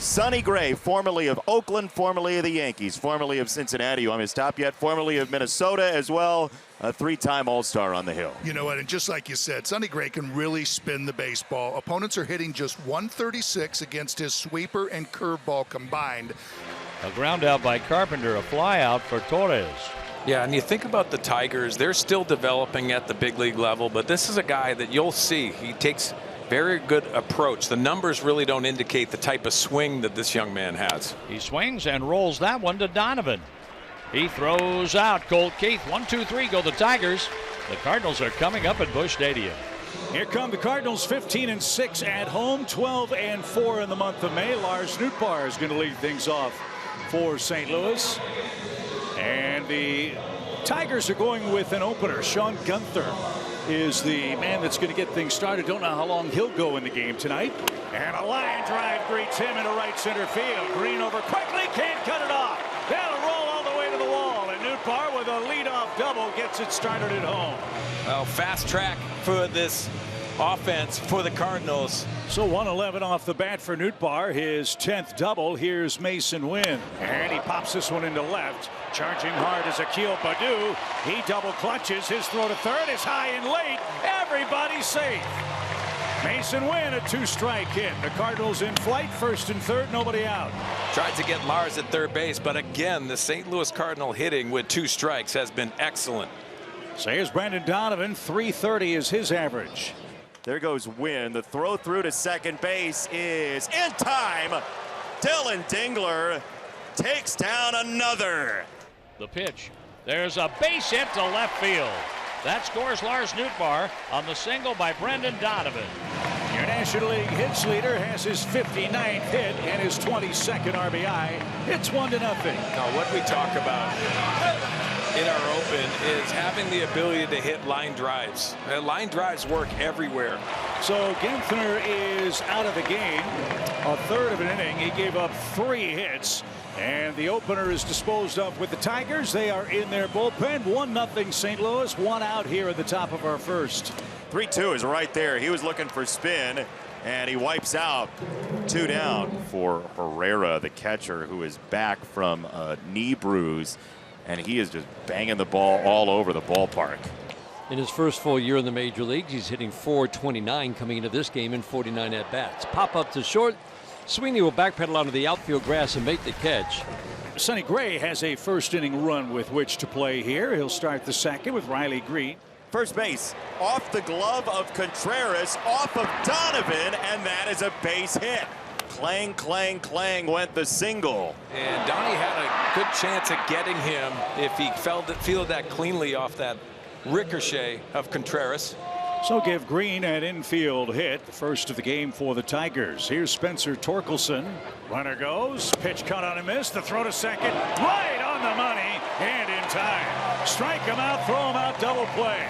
Sonny Gray, formerly of Oakland, formerly of the Yankees, formerly of Cincinnati, you want me to stop yet? Formerly of Minnesota as well, a three-time All-Star on the hill. You know what, and just like you said, Sonny Gray can really spin the baseball. Opponents are hitting just 136 against his sweeper and curveball combined. A ground out by Carpenter, a fly out for Torres. Yeah, and you think about the Tigers, they're still developing at the big league level, but this is a guy that you'll see. He takes very good approach. The numbers really don't indicate the type of swing that this young man has. He swings and rolls that one to Donovan. He throws out Colt Keith. 1, 2, 3 go the Tigers. The Cardinals are coming up at Busch Stadium. Here come the Cardinals, 15-6 at home, 12-4 in the month of May. Lars Nootbaar is going to lead things off for St. Louis. And the Tigers are going with an opener. Sean Gunther is the man that's going to get things started. Don't know how long he'll go in the game tonight. And a line drive greets him into right center field. Green over quickly, can't cut it off. That'll roll all the way to the wall. And Nootbaar with a leadoff double gets it started at home. Well, fast track for this offense for the Cardinals. So 111 off the bat for Nootbaar, his 10th double. Here's Mason Wynn, and he pops this one into left. Charging hard is Akil Baddoo. He double clutches. His throw to third is high and late. Everybody's safe. Mason Wynn, a two-strike hit. The Cardinals in flight, first and third, nobody out. Tried to get Lars at third base, but again, the St. Louis Cardinal hitting with 2 strikes has been excellent. So here's Brendan Donovan. 330 is his average. There goes Wynn. The throw through to second base is in time. Dylan Dingler takes down another. The pitch. There's a base hit to left field. That scores Lars Nootbaar on the single by Brendan Donovan. Your National League hits leader has his 59th hit and his 22nd RBI. It's 1-0. Now, what we talk about in our open is having the ability to hit line drives. Line drives work everywhere. So Ginther is out of the game. A third of an inning. He gave up 3 hits. And the opener is disposed of with the Tigers. They are in their bullpen. 1-0 St. Louis. 1 out here at the top of our first. 3-2 is right there. He was looking for spin, and he wipes out. 2 down for Herrera, the catcher, who is back from a knee bruise, and he is just banging the ball all over the ballpark. In his first full year in the major leagues, he's hitting .429 coming into this game in 49 at-bats. Pop up to short. Sweeney will backpedal onto the outfield grass and make the catch. Sonny Gray has a first inning run with which to play here. He'll start the second with Riley Green. First base, off the glove of Contreras, off of Donovan, and that is a base hit. Clang, clang, clang went the single. And Donnie had a good chance at getting him if he fielded that cleanly off that ricochet of Contreras. So give Green an infield hit, first of the game for the Tigers. Here's Spencer Torkelson. Runner goes, pitch cut on a miss, the throw to second, right on the money and in time. Strike him out, throw him out, double play.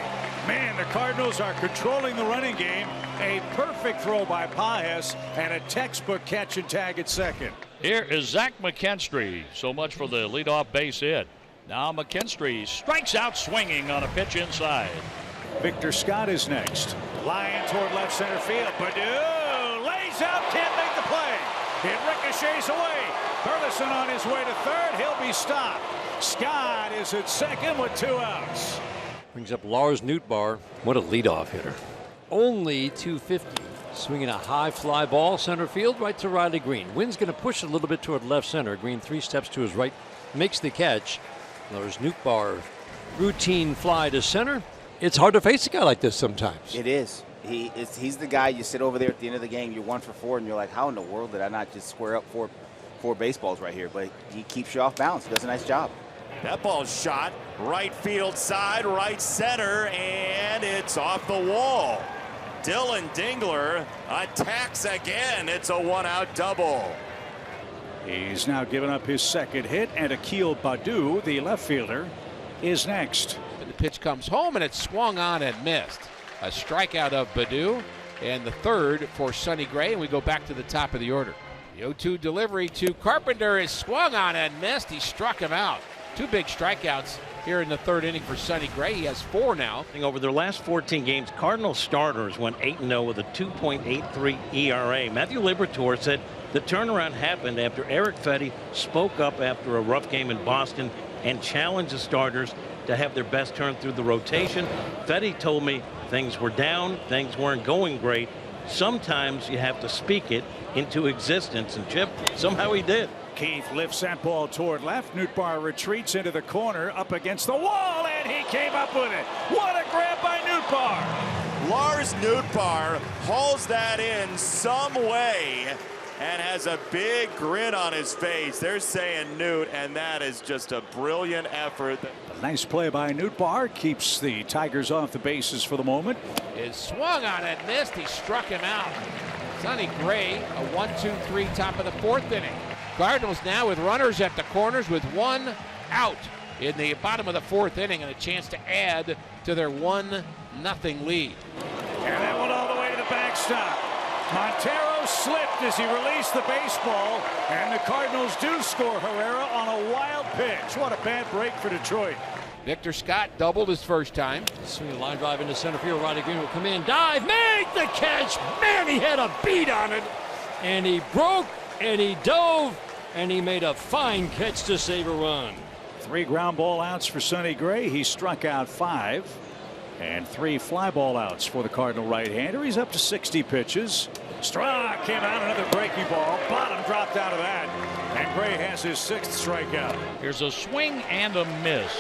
Man, the Cardinals are controlling the running game. A perfect throw by Pages and a textbook catch and tag at second. Here is Zach McKinstry. So much for the leadoff base hit. Now McKinstry strikes out swinging on a pitch inside. Victor Scott is next. Line toward left center field. Baddoo lays out, can't make the play. It ricochets away. Burleson on his way to third. He'll be stopped. Scott is at second with 2 outs. Brings up Lars Nootbaar. What a leadoff hitter. Only .250. Swinging a high fly ball center field right to Riley Green. Wynn's going to push a little bit toward left center. Green 3 steps to his right. Makes the catch. Lars Nootbaar routine fly to center. It's hard to face a guy like this sometimes. It is. He's the guy you sit over there at the end of the game, you're 1 for 4, and you're like, how in the world did I not just square up four baseballs right here? But he keeps you off balance. He does a nice job. That ball's shot right field side, right center, and it's off the wall. Dylan Dingler attacks again. It's a 1-out double. He's now given up his second hit, and Akil Baddoo, the left fielder, is next. The pitch comes home and it's swung on and missed. A strikeout of Baddoo and the third for Sonny Gray, and we go back to the top of the order. The 0-2 delivery to Carpenter is swung on and missed. He struck him out. 2 big strikeouts here in the third inning for Sonny Gray. He has 4 now. Over their last 14 games, Cardinals starters went 8-0 with a 2.83 ERA. Matthew Liberatore said The turnaround happened after Eric Fetty spoke up after a rough game in Boston and challenged the starters to have their best turn through the rotation. Fetty told me things were down, things weren't going great. Sometimes you have to speak it into existence, and Chip, somehow he did. Keith lifts that ball toward left. Nootbaar retreats into the corner, up against the wall, and he came up with it. What a grab by Nootbaar! Lars Nootbaar hauls that in some way and has a big grin on his face. They're saying Newt, and that is just a brilliant effort. A nice play by Nootbaar keeps the Tigers off the bases for the moment. Is swung on and missed. He struck him out. Sonny Gray, a 1-2-3 top of the 4th inning. Cardinals now with runners at the corners with 1 out in the bottom of the 4th inning and a chance to add to their 1-0 lead. And that went all the way to the backstop. Montero slipped as he released the baseball, and the Cardinals do score Herrera on a wild pitch. What a bad break for Detroit. Victor Scott doubled his first time. Swinging a line drive into center field. Riley Green will come in, dive, make the catch. Man, he had a beat on it, and he broke, and he dove, and he made a fine catch to save a run. 3 ground ball outs for Sonny Gray. He struck out 5. And 3 fly ball outs for the Cardinal right-hander. He's up to 60 pitches. Struck him out, another breaking ball. Bottom dropped out of that. And Gray has his 6th strikeout. Here's a swing and a miss.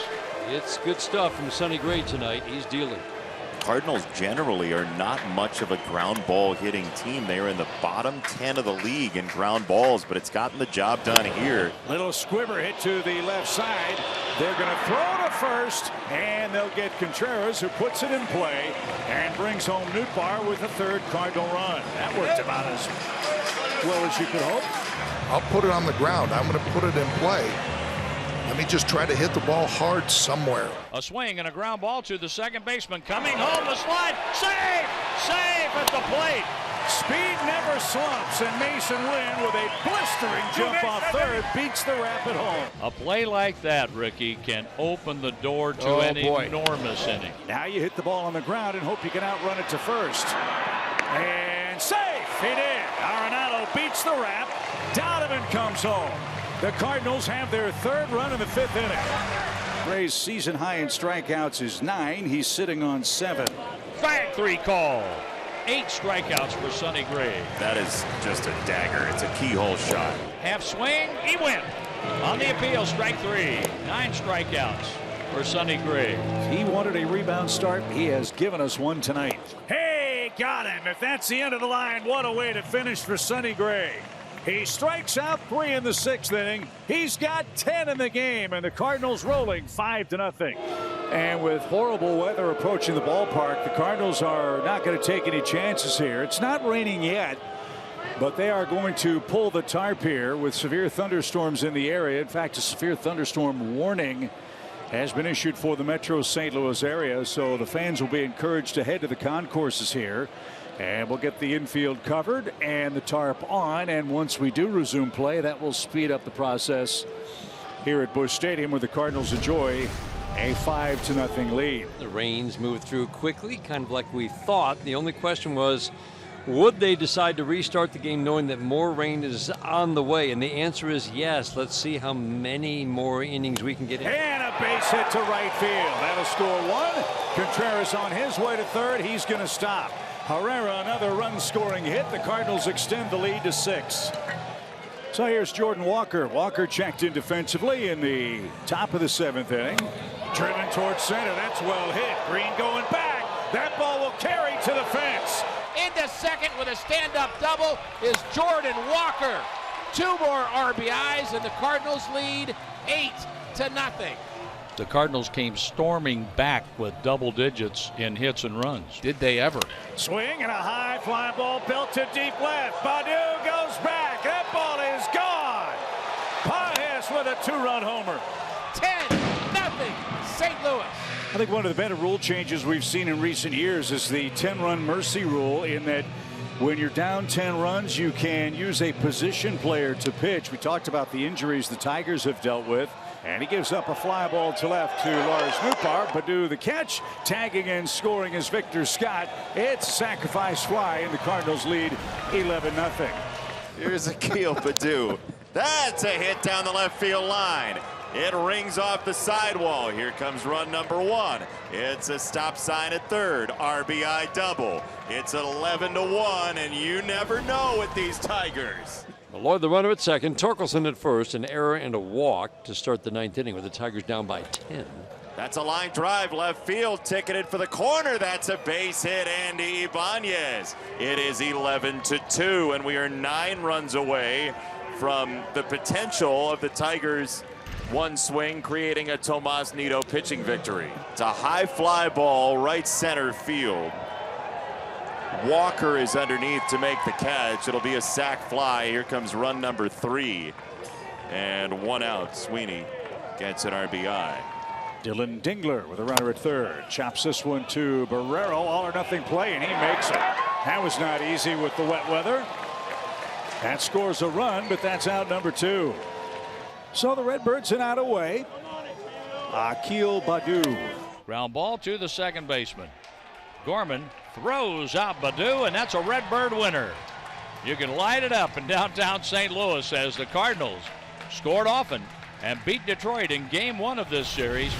It's good stuff from Sonny Gray tonight. He's dealing. Cardinals generally are not much of a ground ball hitting team. They are in the bottom 10 of the league in ground balls, but it's gotten the job done here. Little squibber hit to the left side. They're going to throw to first, and they'll get Contreras, who puts it in play and brings home Nootbaar with a 3rd Cardinal run. That worked about as well as you could hope. I'll put it on the ground. I'm going to put it in play. Let me just try to hit the ball hard somewhere. A swing and a ground ball to the second baseman. Coming home, the slide. Save! Save at the plate. Speed never slumps, and Mason Lynn, with a blistering jump off 3rd, beats the Rap at home. A play like that, Ricky, can open the door to an enormous inning. Now you hit the ball on the ground and hope you can outrun it to first. And safe! He did. Arenado beats the Rap. Donovan comes home. The Cardinals have their 3rd run in the 5th inning. Gray's season high in strikeouts is 9. He's sitting on 7. Strike 3 call. 8 strikeouts for Sonny Gray. That is just a dagger. It's a keyhole shot. Half swing, he went. On the appeal, strike 3. 9 strikeouts for Sonny Gray. He wanted a rebound start. He has given us one tonight. Hey, got him. If that's the end of the line, what a way to finish for Sonny Gray. He strikes out 3 in the 6th inning. He's got 10 in the game, and the Cardinals rolling 5-0. And with horrible weather approaching the ballpark, the Cardinals are not going to take any chances here. It's not raining yet, but they are going to pull the tarp here with severe thunderstorms in the area. In fact, a severe thunderstorm warning has been issued for the Metro St. Louis area, so the fans will be encouraged to head to the concourses here. And we'll get the infield covered and the tarp on, and once we do resume play, that will speed up the process here at Busch Stadium, where the Cardinals enjoy a 5-0 lead. The rains moved through quickly, kind of like we thought. The only question was, would they decide to restart the game knowing that more rain is on the way? And the answer is yes. Let's see how many more innings we can get in. And a base hit to right field. That'll score 1. Contreras on his way to 3rd. He's going to stop. Herrera, another run-scoring hit. The Cardinals extend the lead to 6. So here's Jordan Walker. Walker checked in defensively in the top of the 7th inning. Driven towards center. That's well hit. Green going back. That ball will carry to the fence. Into second with a stand-up double is Jordan Walker. 2 more RBIs, and the Cardinals lead 8-0. The Cardinals came storming back with double digits in hits and runs. Did they ever? Swing and a high fly ball built to deep left. Badu goes back. That ball is gone. Pajes with a 2-run homer. 10-0 St. Louis. I think one of the better rule changes we've seen in recent years is the 10-run mercy rule, in that when you're down 10 runs, you can use a position player to pitch. We talked about the injuries the Tigers have dealt with. And he gives up a fly ball to left to Lars Nootbaar. Badu the catch. Tagging and scoring is Victor Scott. It's a sacrifice fly, and the Cardinals lead 11-0. Here's Akil Baddoo. That's a hit down the left field line. It rings off the sidewall. Here comes run number 1. It's a stop sign at third. RBI double. It's 11-1, and you never know with these Tigers. Lloyd, the runner at second, Torkelson at first, an error and a walk to start the 9th inning with the Tigers down by 10. That's a line drive left field, ticketed for the corner. That's a base hit, Andy Ibanez. It is 11-2, and we are 9 runs away from the potential of the Tigers' one swing creating a Tomas Nido pitching victory. It's a high fly ball right center field. Walker is underneath to make the catch. It'll be a sac fly. Here comes run number 3. And 1 out. Sweeney gets an RBI. Dylan Dingler with a runner at third. Chops this one to Barrero. All or nothing play, and he makes it. That was not easy with the wet weather. That scores a run, but that's out number 2. So the Redbirds an out away. Akil Baddoo. Ground ball to the second baseman. Gorman throws out Baddoo, and that's a Redbird winner. You can light it up in downtown St. Louis as the Cardinals scored often and beat Detroit in game 1 of this series